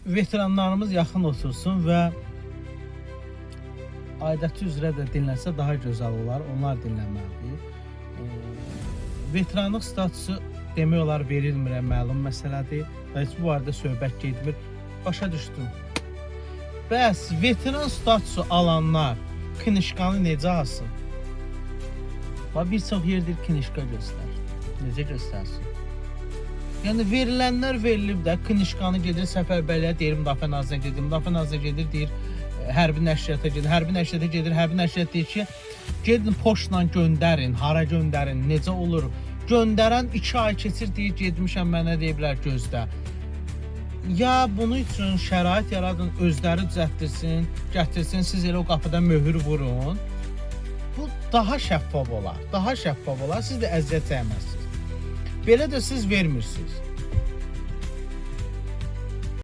veteranlarımız yaxın otursun və aidiyyatı üzrə də dinlənsə daha gözəl olar. Onlar dinləməlidir. Veteranlıq statusu demək olar verilmir, məlum məsələdir. Heç bu barədə söhbət getmir. Başa düşdüm. Bəs veteran statusu alanlar knişkanı necə alsın? Bir çox yerdir knişka göstər. Necə göstərsin? Yəni verilənlər verilib də knişkanı gedir səfərbərliyə, deyir Müdafiə Nazirliyinə gedir. Müdafiə Nazirliyinə gedir, deyir hərbi nəşriyyata gedir. Hərbi nəşriyyata gedir. Hərbi nəşriyyat deyir ki, gedin poçtla göndərin, hara göndərin, necə olur? Göndərən 2 ay keçir, deyir getmişəm, mənə deyiblər gözlə. Ya bunun üçün şərait yaradın, özləri düzəltdirsin, gətirsin, siz elə o qapıda möhür vurun. Bu daha şəffaf olar, daha şəffaf olar. Siz də əziyyət çəkməzsiniz. Belə də siz vermirsiniz.